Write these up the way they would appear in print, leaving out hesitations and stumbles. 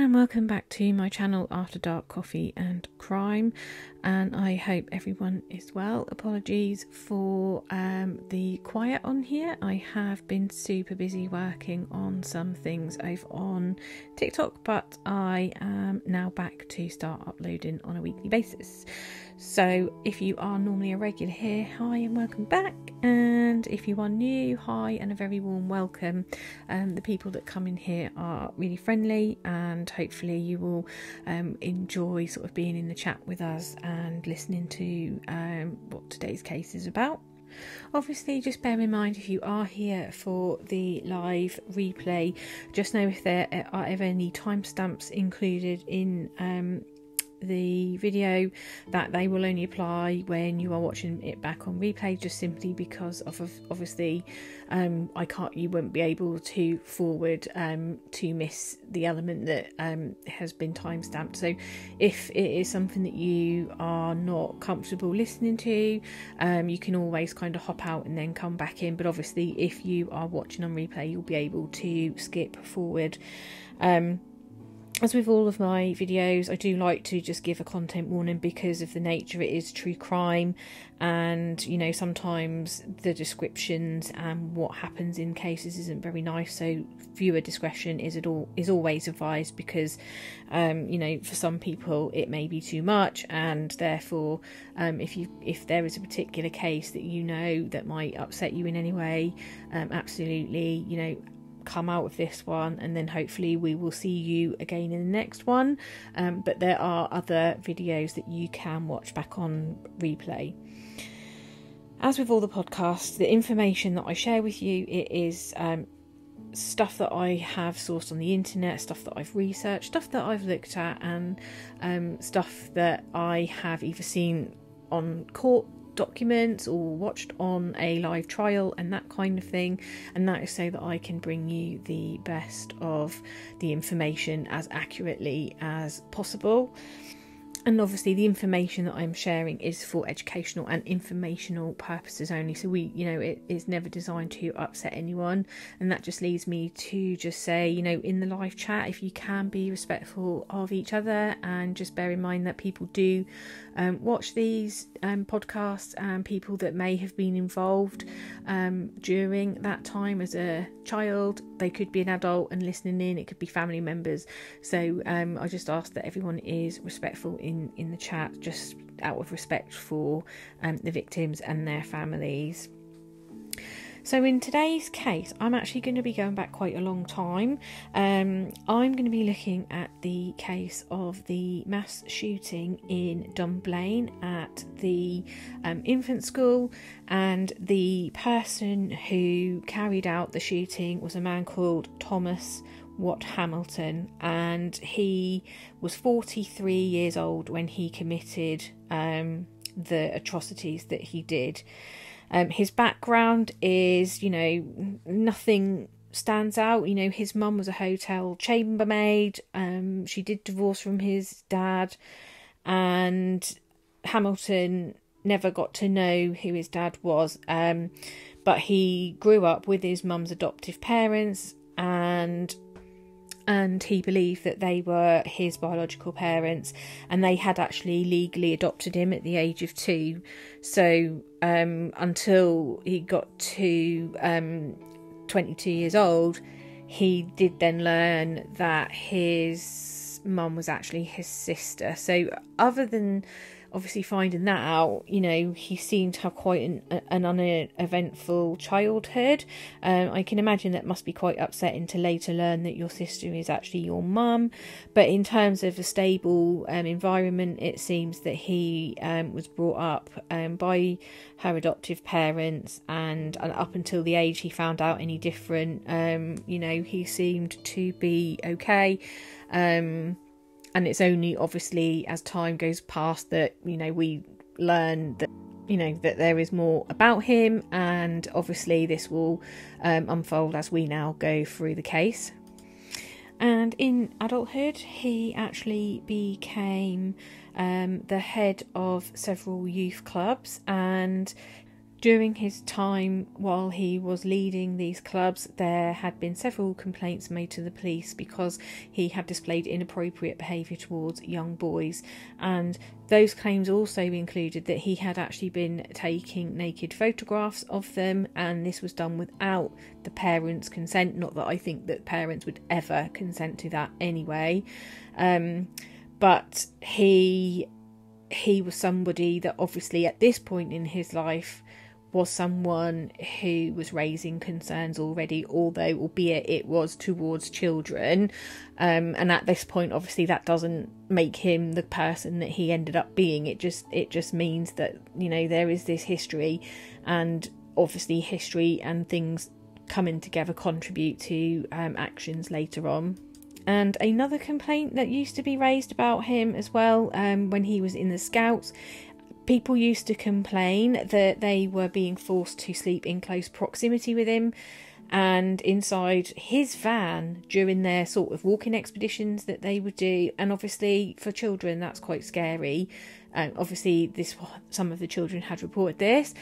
Welcome back to my channel After Dark Coffee and Crime, and I hope everyone is well. Apologies for the quiet on here. I have been super busy working on some things over on TikTok, but I am now back to start uploading on a weekly basis. So if you are normally a regular here, hi and welcome back, and if you are new, hi and a very warm welcome. The people that come in here are really friendly, and hopefully you will enjoy sort of being in the chat with us and listening to what today's case is about. Obviously, just bear in mind, if you are here for the live replay, just know if there are ever any timestamps included in the video, that they will only apply when you are watching it back on replay, just simply because of obviously you won't be able to forward to miss the element that has been timestamped. So if it is something that you are not comfortable listening to, you can always kind of hop out and then come back in, but obviously if you are watching on replay, you'll be able to skip forward. As with all of my videos, I do like to just give a content warning because of the nature. It is true crime, and you know, sometimes the descriptions and what happens in cases isn't very nice, so viewer discretion is always advised, because you know, for some people it may be too much, and therefore if there is a particular case that you know that might upset you in any way, absolutely, you know, come out of this one, and then hopefully we will see you again in the next one. But there are other videos that you can watch back on replay. As with all the podcasts, the information that I share with you, it is stuff that I have sourced on the internet, stuff that I've researched, stuff that I've looked at, and stuff that I have either seen on court documents or watched on a live trial and that kind of thing, and that is so that I can bring you the best of the information as accurately as possible. And obviously the information that I'm sharing is for educational and informational purposes only, so it is never designed to upset anyone. And that just leads me to just say, you know, in the live chat, if you can be respectful of each other, and just bear in mind that people do watch these podcasts, and people that may have been involved during that time as a child, they could be an adult and listening in, it could be family members. So I just ask that everyone is respectful in the chat, just out of respect for the victims and their families. So in today's case, I'm actually going to be going back quite a long time. I'm going to be looking at the case of the mass shooting in Dunblane at the infant school, and the person who carried out the shooting was a man called Thomas Watt Hamilton, and he was 43 years old when he committed the atrocities that he did. His background is, you know, nothing stands out. You know, his mum was a hotel chambermaid. She did divorce from his dad, and Hamilton never got to know who his dad was. But he grew up with his mum's adoptive parents, and he believed that they were his biological parents, and they had actually legally adopted him at the age of 2. So until he got to 22 years old, he did then learn that his mum was actually his sister. So other than obviously finding that out, you know, he seemed to have quite an uneventful childhood. I can imagine that must be quite upsetting to later learn that your sister is actually your mum. But in terms of a stable environment, it seems that he was brought up by her adoptive parents, and up until the age he found out any different, you know, he seemed to be okay. And it's only obviously as time goes past that, you know, we learn that, you know, that there is more about him, and obviously this will unfold as we now go through the case. And in adulthood, he actually became the head of several youth clubs, and during his time while he was leading these clubs, there had been several complaints made to the police because he had displayed inappropriate behaviour towards young boys, and those claims also included that he had actually been taking naked photographs of them, and this was done without the parents' consent. Not that I think that parents would ever consent to that anyway, but he was somebody that obviously at this point in his life was someone who was raising concerns already, albeit it was towards children, and at this point obviously that doesn't make him the person that he ended up being. It just means that, you know, there is this history, and obviously history and things coming together contribute to actions later on. And another complaint that used to be raised about him as well, when he was in the Scouts, people used to complain that they were being forced to sleep in close proximity with him and inside his van during their sort of walking expeditions that they would do. And obviously for children that's quite scary. Obviously some of the children had reported this,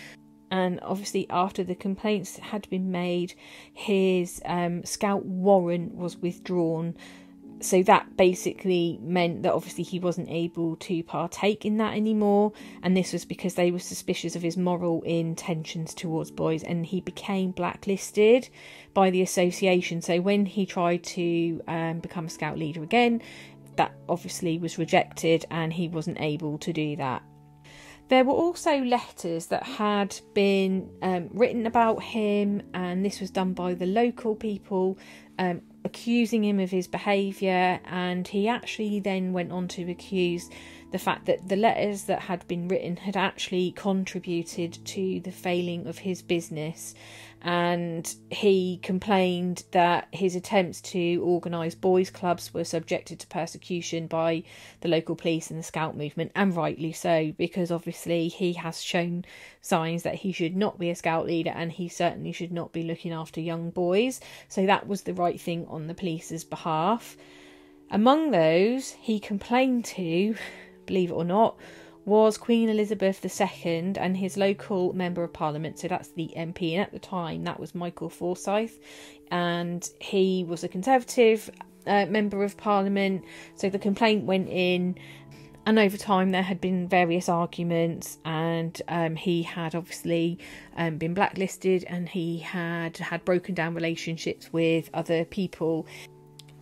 and obviously after the complaints had been made, his Scout warrant was withdrawn. So that basically meant that obviously he wasn't able to partake in that anymore, and this was because they were suspicious of his moral intentions towards boys, and he became blacklisted by the association. So when he tried to become a Scout leader again, that obviously was rejected and he wasn't able to do that. There were also letters that had been written about him, and this was done by the local people, accusing him of his behaviour, and he actually then went on to accuse the fact that the letters that had been written had actually contributed to the failing of his business. And he complained that his attempts to organise boys' clubs were subjected to persecution by the local police and the Scout movement, and rightly so, because obviously he has shown signs that he should not be a Scout leader, and he certainly should not be looking after young boys. So that was the right thing on the police's behalf. Among those he complained to, believe it or not, was Queen Elizabeth II and his local Member of Parliament, so that's the MP, and at the time that was Michael Forsyth, and he was a Conservative Member of Parliament. So the complaint went in, and over time there had been various arguments, and he had obviously been blacklisted, and he had broken down relationships with other people.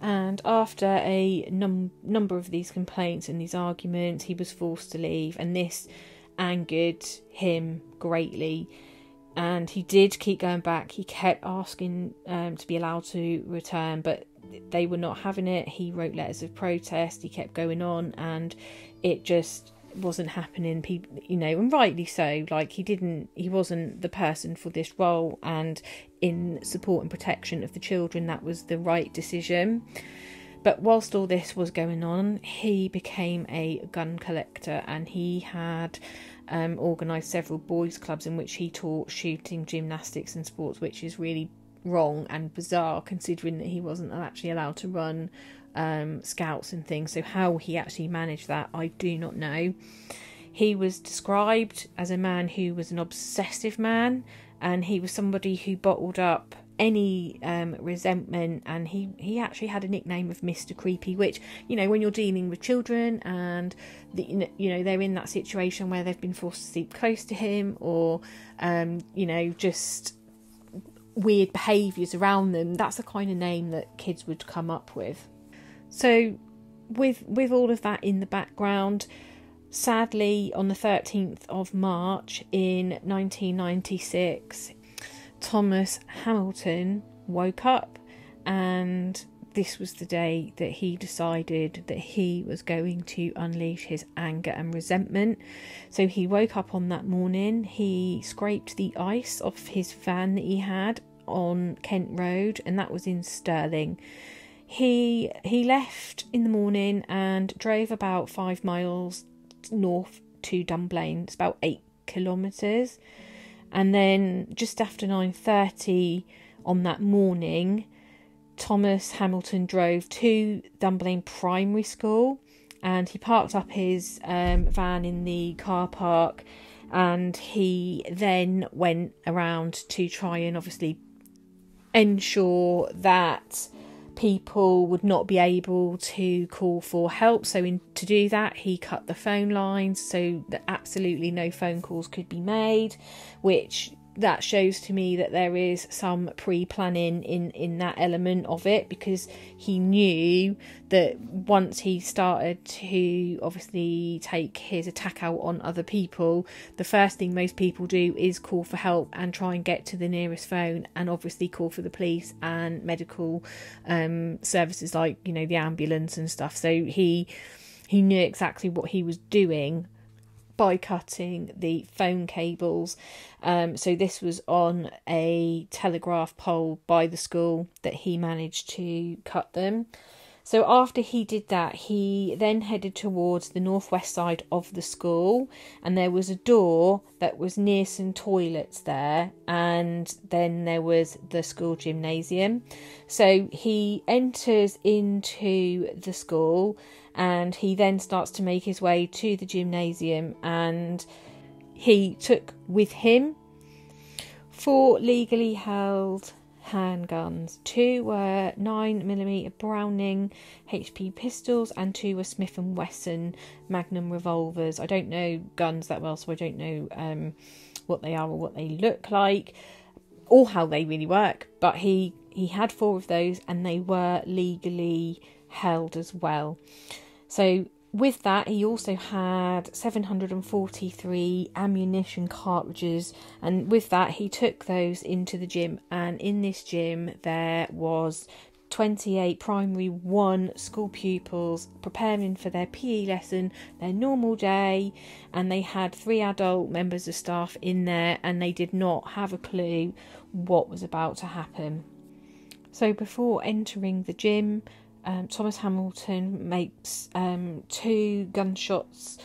And after a number of these complaints and these arguments, he was forced to leave, and this angered him greatly. And he did keep going back. He kept asking to be allowed to return, but they were not having it. He wrote letters of protest. He kept going on, and it just wasn't happening. People, you know, and rightly so. Like, he wasn't the person for this role, and in support and protection of the children, that was the right decision. But whilst all this was going on, he became a gun collector, and he had organised several boys' clubs in which he taught shooting, gymnastics and sports, which is really wrong and bizarre considering that he wasn't actually allowed to run Scouts and things. So how he actually managed that, I do not know. He was described as a man who was an obsessive man, and he was somebody who bottled up any resentment, and he actually had a nickname of Mr. Creepy, which, you know, when you're dealing with children and they're in that situation where they've been forced to sleep close to him, or just weird behaviours around them, that's the kind of name that kids would come up with. So with all of that in the background, Sadly, on the 13th of March in 1996, Thomas Hamilton woke up, and this was the day that he decided that he was going to unleash his anger and resentment. So he woke up on that morning, he scraped the ice off his van that he had on Kent Road, and that was in Stirling. He left in the morning and drove about 5 miles north to Dunblane. It's about 8 kilometres. And then just after 9:30 on that morning, Thomas Hamilton drove to Dunblane Primary School, and he parked up his van in the car park, and he then went around to try and obviously ensure that people would not be able to call for help. So to do that, he cut the phone lines so that absolutely no phone calls could be made, which that shows to me that there is some pre-planning in that element of it, because he knew that once he started to obviously take his attack out on other people, the first thing most people do is call for help and try and get to the nearest phone, and obviously call for the police and medical services, like, you know, the ambulance and stuff. So he knew exactly what he was doing by cutting the phone cables. So this was on a telegraph pole by the school that he managed to cut them. So after he did that, he then headed towards the northwest side of the school, and there was a door that was near some toilets there, and then there was the school gymnasium. So he enters into the school, and he then starts to make his way to the gymnasium, and he took with him 4 legally held handguns. 2 were 9mm Browning HP pistols, and 2 were Smith & Wesson Magnum revolvers. I don't know guns that well, so I don't know what they are or what they look like or how they really work, but he had 4 of those, and they were legally held as well. So with that, he also had 743 ammunition cartridges, and with that he took those into the gym, and in this gym there was 28 primary 1 school pupils preparing for their PE lesson, their normal day, and they had 3 adult members of staff in there, and they did not have a clue what was about to happen. So before entering the gym, Thomas Hamilton makes 2 gunshots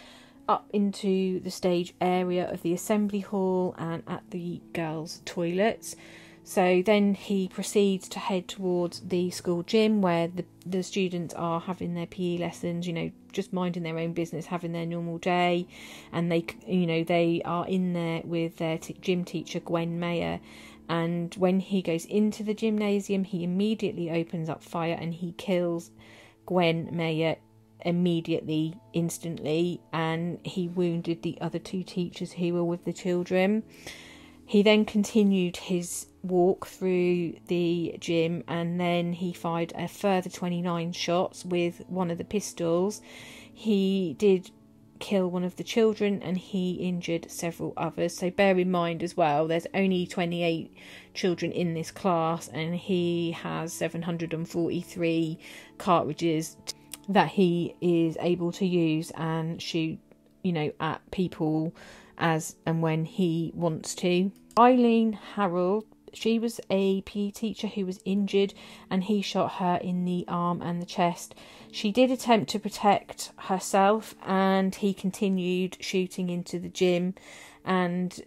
up into the stage area of the assembly hall and at the girls' toilets. So then he proceeds to head towards the school gym, where the students are having their PE lessons, you know, just minding their own business, having their normal day, and they are in there with their gym teacher, Gwen Mayer. And when he goes into the gymnasium, he immediately opens up fire, and he kills Gwen Mayer immediately, instantly, and he wounded the other 2 teachers who were with the children. He then continued his walk through the gym, and then he fired a further 29 shots with one of the pistols. He did kill one of the children, and he injured several others. So bear in mind as well, there's only 28 children in this class, and he has 743 cartridges that he is able to use and shoot, you know, at people as and when he wants to. Eileen Harold, she was a PE teacher who was injured, and he shot her in the arm and the chest. She did attempt to protect herself, and he continued shooting into the gym, and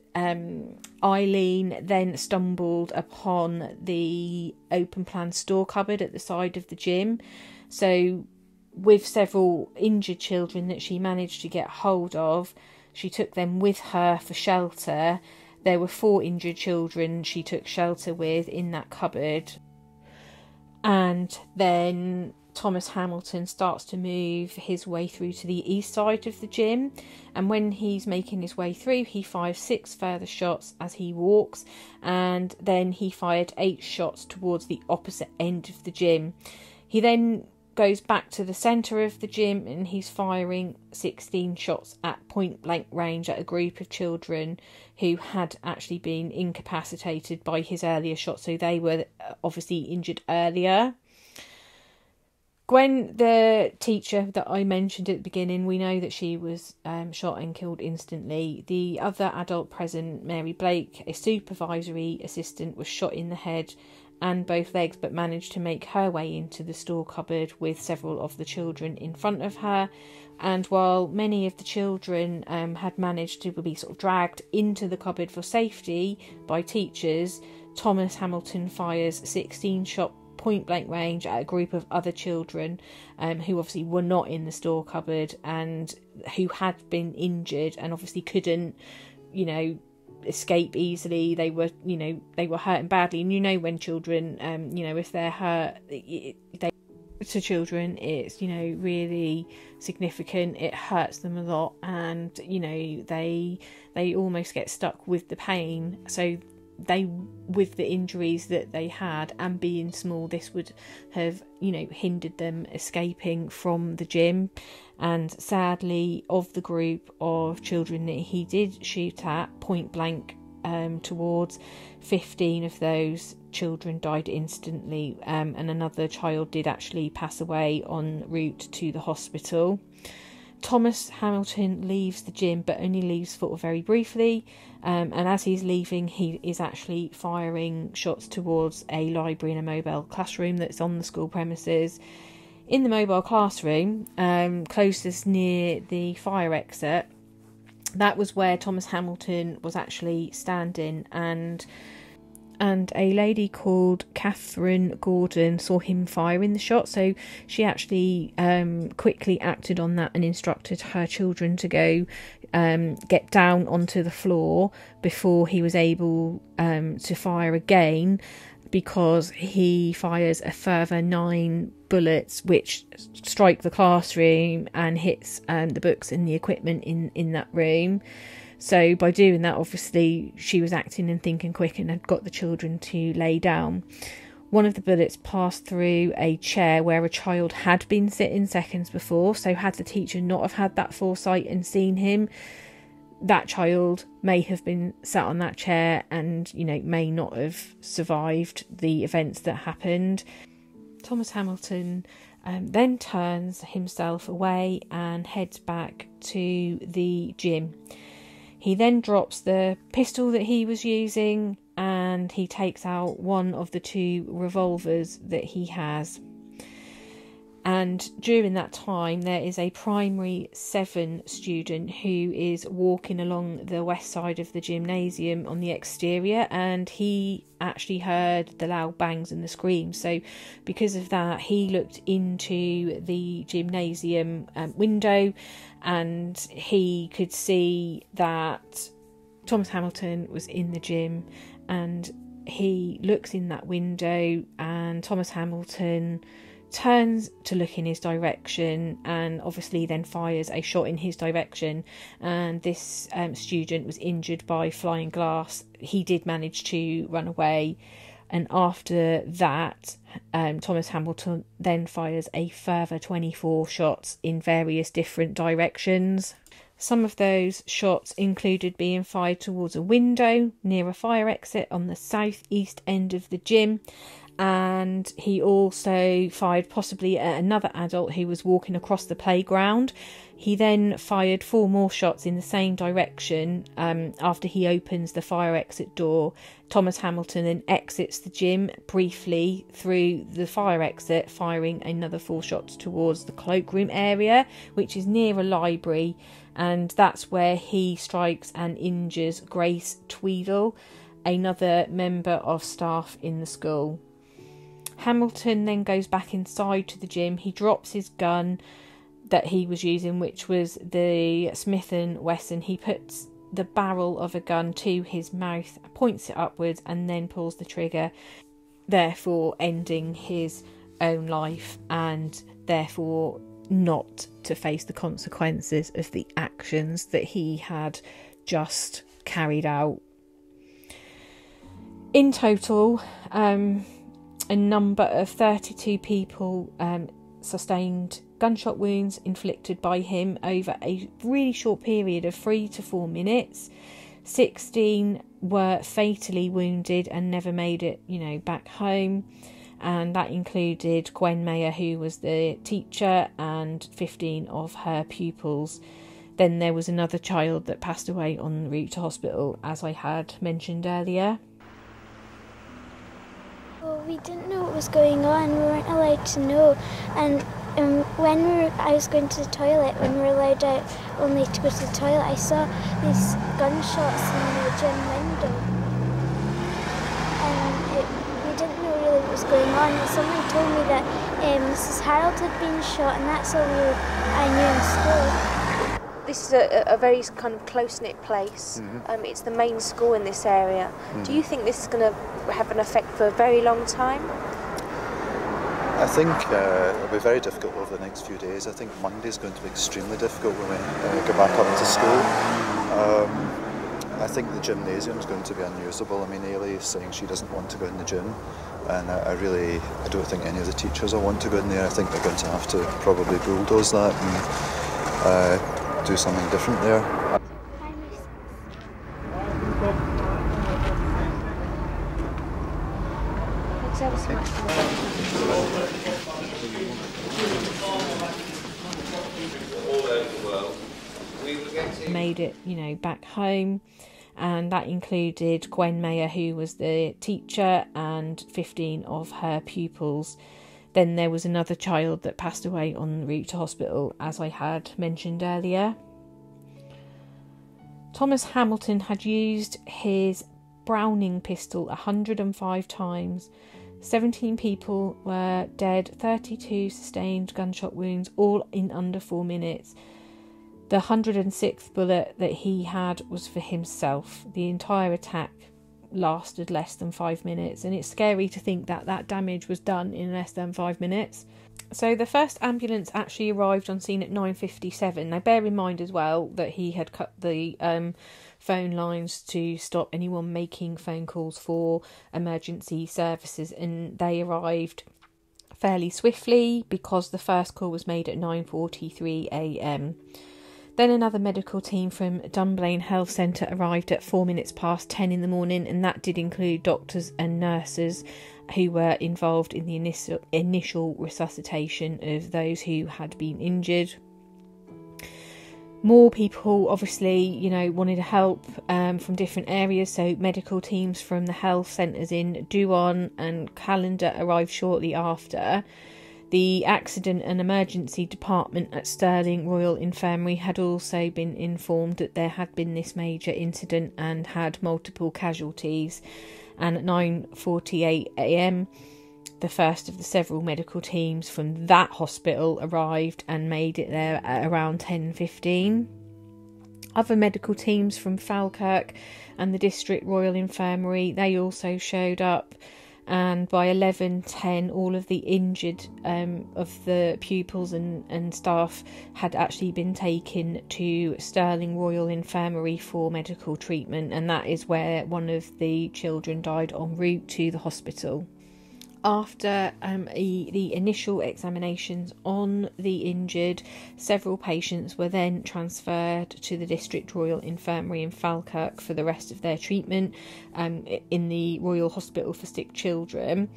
Eileen then stumbled upon the open plan store cupboard at the side of the gym. So with several injured children that she managed to get hold of, she took them with her for shelter. There were 4 injured children she took shelter with in that cupboard. And then Thomas Hamilton starts to move his way through to the east side of the gym, and when he's making his way through, he fires 6 further shots as he walks, and then he fired 8 shots towards the opposite end of the gym. He then goes back to the centre of the gym and he's firing 16 shots at point blank range at a group of children who had actually been incapacitated by his earlier shot, so they were obviously injured earlier. Gwen, the teacher that I mentioned at the beginning, we know that she was shot and killed instantly. The other adult present, Mary Blake, a supervisory assistant, was shot in the head and both legs, but managed to make her way into the store cupboard with several of the children in front of her. And while many of the children had managed to be sort of dragged into the cupboard for safety by teachers, Thomas Hamilton fires 16 shot point blank range at a group of other children who obviously were not in the store cupboard and who had been injured and obviously couldn't, escape easily. They were hurting badly, and when children, if they're hurt, to children, it's really significant. It hurts them a lot, and they almost get stuck with the pain. So with the injuries that they had and being small, this would have hindered them escaping from the gym. And sadly, of the group of children that he did shoot at point blank towards, 15 of those children died instantly, and another child did actually pass away en route to the hospital. Thomas Hamilton leaves the gym, but only leaves for very briefly, and as he's leaving, he is actually firing shots towards a library and a mobile classroom that's on the school premises. In the mobile classroom, closest near the fire exit, that was where Thomas Hamilton was actually standing, and a lady called Catherine Gordon saw him firing the shot, so she actually quickly acted on that and instructed her children to go get down onto the floor before he was able to fire again, because he fires a further 9 bullets which strike the classroom and hits the books and the equipment in that room. So by doing that, obviously, she was acting and thinking quick and had got the children to lay down. One of the bullets passed through a chair where a child had been sitting seconds before. So had the teacher not have had that foresight and seen him, that child may have been sat on that chair and, may not have survived the events that happened. Thomas Hamilton then turns himself away and heads back to the gym. He then drops the pistol that he was using and he takes out one of the 2 revolvers that he has. And during that time, there is a primary 7 student who is walking along the west side of the gymnasium on the exterior, and he actually heard the loud bangs and the screams. So because of that, he looked into the gymnasium window and he could see that Thomas Hamilton was in the gym, and he looks in that window and Thomas Hamilton turns to look in his direction and obviously then fires a shot in his direction, and this student was injured by flying glass. He did manage to run away, and after that Thomas Hamilton then fires a further 24 shots in various different directions. Some of those shots included being fired towards a window near a fire exit on the southeast end of the gym, and he also fired possibly at another adult who was walking across the playground. He then fired 4 more shots in the same direction after he opens the fire exit door. Thomas Hamilton then exits the gym briefly through the fire exit, firing another 4 shots towards the cloakroom area, which is near a library, and that's where he strikes and injures Grace Tweedle, another member of staff in the school. Hamilton then goes back inside to the gym. He drops his gun that he was using, which was the Smith & Wesson. He puts the barrel of a gun to his mouth, points it upwards, and then pulls the trigger, therefore ending his own life and therefore not to face the consequences of the actions that he had just carried out. In total, a number of 32 people sustained gunshot wounds inflicted by him over a really short period of 3 to 4 minutes. 16 were fatally wounded and never made it, back home. And that included Gwen Mayer, who was the teacher, and 15 of her pupils. Then there was another child that passed away en route to hospital, as I had mentioned earlier. Well, we didn't know what was going on. We weren't allowed to know. And I was going to the toilet, when we were allowed out only to go to the toilet, I saw these gunshots in the gym window. And we didn't know really what was going on. And someone told me that Mrs. Harold had been shot, and that's all I knew in school. This is a very kind of close-knit place. Mm-hmm. It's the main school in this area. Mm-hmm. Do you think this is going to have an effect for a very long time? I think it'll be very difficult over the next few days. I think Monday's going to be extremely difficult when we go back up to school. I think the gymnasium is going to be unusable. I mean, Ailey is saying she doesn't want to go in the gym, and I don't think any of the teachers will want to go in there. I think they're going to have to probably bulldoze that and do something different there. Made it, back home. And that included Gwen Mayer, who was the teacher, and 15 of her pupils. Then there was another child that passed away en route to hospital, as I had mentioned earlier. Thomas Hamilton had used his Browning pistol 105 times. 17 people were dead, 32 sustained gunshot wounds, all in under 4 minutes. The 106th bullet that he had was for himself. The entire attack lasted less than 5 minutes, and it's scary to think that damage was done in less than 5 minutes. So the first ambulance actually arrived on scene at 9:57. Now bear in mind as well that he had cut the phone lines to stop anyone making phone calls for emergency services, and they arrived fairly swiftly because the first call was made at 9:43 a.m. Then another medical team from Dunblane Health Centre arrived at 4 minutes past 10 in the morning, and that did include doctors and nurses who were involved in the initial resuscitation of those who had been injured. More people obviously, wanted to help from different areas, so medical teams from the health centres in Douan and Callander arrived shortly after. The accident and emergency department at Stirling Royal Infirmary had also been informed that there had been this major incident and had multiple casualties. And at 9:48 a.m, the first of the several medical teams from that hospital arrived and made it there at around 10:15. Other medical teams from Falkirk and the District Royal Infirmary, they also showed up. And by 11:10, all of the injured of the pupils and staff had actually been taken to Stirling Royal Infirmary for medical treatment, and that is where one of the children died en route to the hospital. After the initial examinations on the injured, several patients were then transferred to the District Royal Infirmary in Falkirk for the rest of their treatment in the Royal Hospital for Sick Children.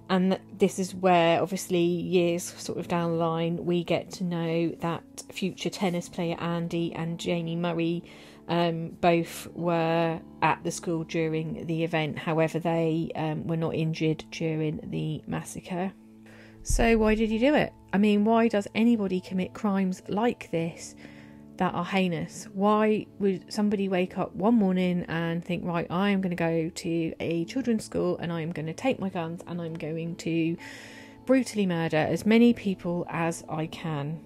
And this is where, obviously, years sort of down the line, we get to know that future tennis player Andy and Jamie Murray both were at the school during the event. However, they were not injured during the massacre. So why did he do it? I mean, why does anybody commit crimes like this that are heinous? Why would somebody wake up one morning and think, right, I am going to go to a children's school and I am going to take my guns and I'm going to brutally murder as many people as I can?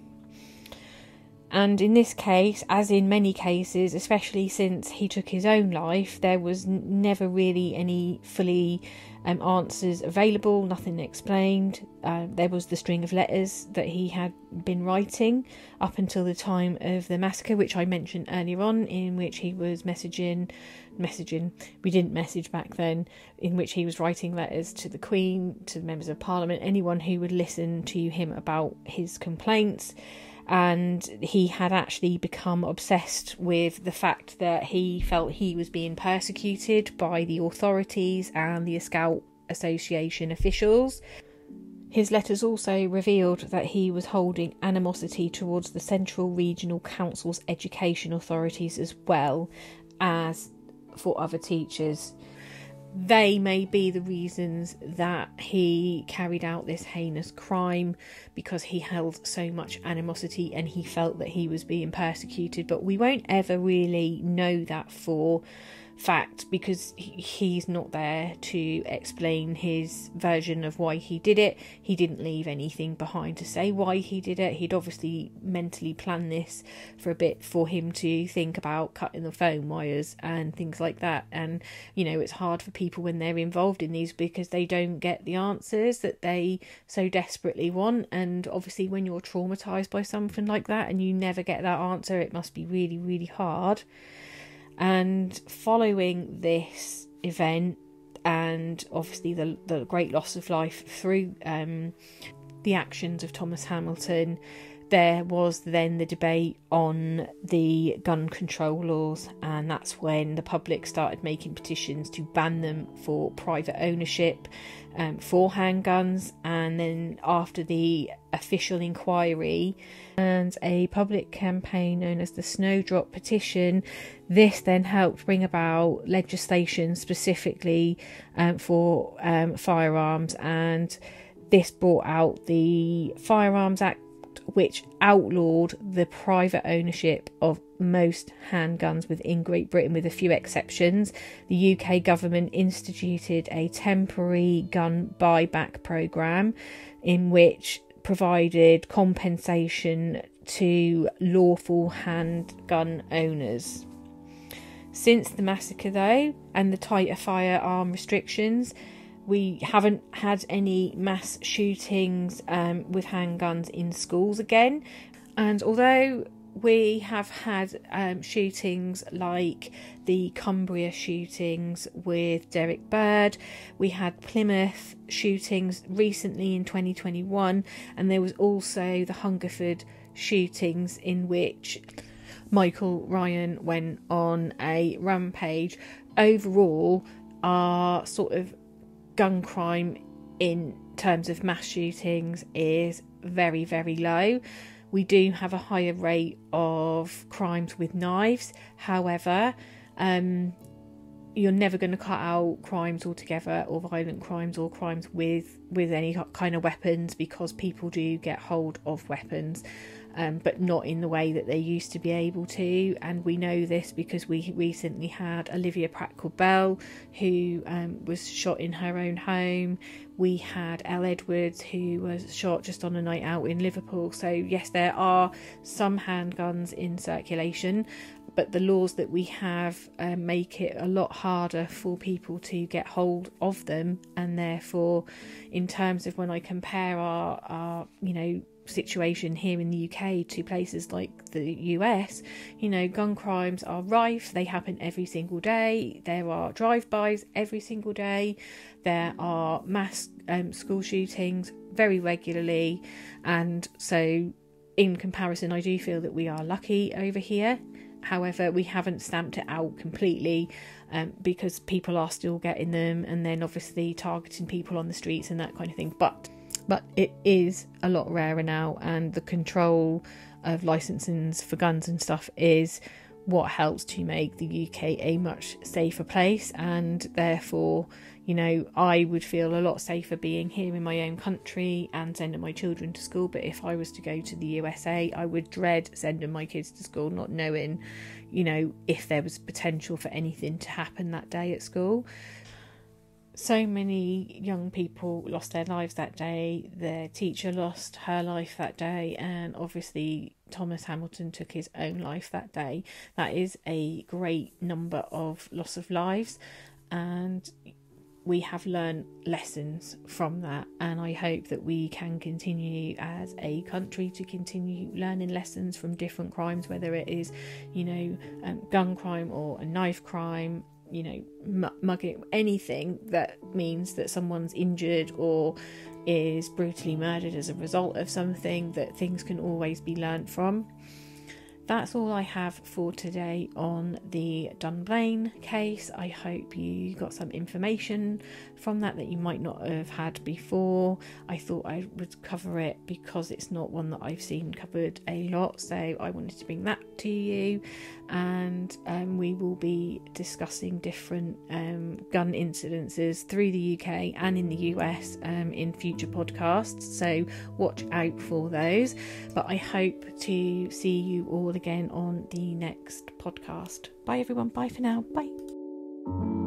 And in this case, as in many cases, especially since he took his own life, there was never really any fully answers available, nothing explained. There was the string of letters that he had been writing up until the time of the massacre, which I mentioned earlier on, in which he was messaging messaging. We didn't message back then, in which he was writing letters to the Queen, to members of Parliament, anyone who would listen to him about his complaints. And he had actually become obsessed with the fact that he felt he was being persecuted by the authorities and the Scout Association officials. His letters also revealed that he was holding animosity towards the Central Regional Council's education authorities as well as for other teachers. They may be the reasons that he carried out this heinous crime, because he held so much animosity and he felt that he was being persecuted, but we won't ever really know that for fact, because he's not there to explain his version of why he did it. He didn't leave anything behind to say why he did it. He'd obviously mentally planned this for a bit for him to think about cutting the phone wires and things like that. And it's hard for people when they're involved in these, because they don't get the answers that they so desperately want. And obviously when you're traumatized by something like that and you never get that answer, it must be really, really hard. And following this event, and obviously the great loss of life through the actions of Thomas Hamilton, there was then the debate on the gun control laws, and that's when the public started making petitions to ban them for private ownership for handguns. And then after the official inquiry and a public campaign known as the Snowdrop Petition, this then helped bring about legislation specifically for firearms, and this brought out the Firearms Act, which outlawed the private ownership of most handguns within Great Britain, with a few exceptions. The UK government instituted a temporary gun buyback programme in which provided compensation to lawful handgun owners. Since the massacre, though, and the tighter firearm restrictions, we haven't had any mass shootings with handguns in schools again. And although we have had shootings like the Cumbria shootings with Derek Bird, we had Plymouth shootings recently in 2021, and there was also the Hungerford shootings in which Michael Ryan went on a rampage. Overall, our sort of gun crime in terms of mass shootings is very, very low. We do have a higher rate of crimes with knives. However, you're never going to cut out crimes altogether, or violent crimes, or crimes with any kind of weapons, because people do get hold of weapons, but not in the way that they used to be able to. And we know this because we recently had Olivia Pratt-Bell, who was shot in her own home. We had Elle Edwards, who was shot just on a night out in Liverpool. So yes, there are some handguns in circulation, but the laws that we have make it a lot harder for people to get hold of them. And therefore, in terms of when I compare our situation here in the UK to places like the US, gun crimes are rife. They happen every single day. There are drive-bys every single day. There are mass school shootings very regularly. And so in comparison, I do feel that we are lucky over here. However, we haven't stamped it out completely because people are still getting them, and then obviously targeting people on the streets and that kind of thing. But it is a lot rarer now, and the control of licensings for guns and stuff is what helps to make the UK a much safer place. And therefore, I would feel a lot safer being here in my own country and sending my children to school. But if I was to go to the USA, I would dread sending my kids to school, not knowing, if there was potential for anything to happen that day at school. So many young people lost their lives that day. Their teacher lost her life that day, and obviously Thomas Hamilton took his own life that day. That is a great number of loss of lives, and we have learned lessons from that, and I hope that we can continue as a country to continue learning lessons from different crimes, whether it is gun crime or a knife crime, mugging, anything that means that someone's injured or is brutally murdered as a result of something, that things can always be learnt from. That's all I have for today on the Dunblane case. I hope you got some information from that you might not have had before. I thought I would cover it because it's not one that I've seen covered a lot, so I wanted to bring that to you. And we will be discussing different gun incidences through the UK and in the US in future podcasts, so watch out for those. But I hope to see you all again on the next podcast. Bye everyone, bye for now, bye.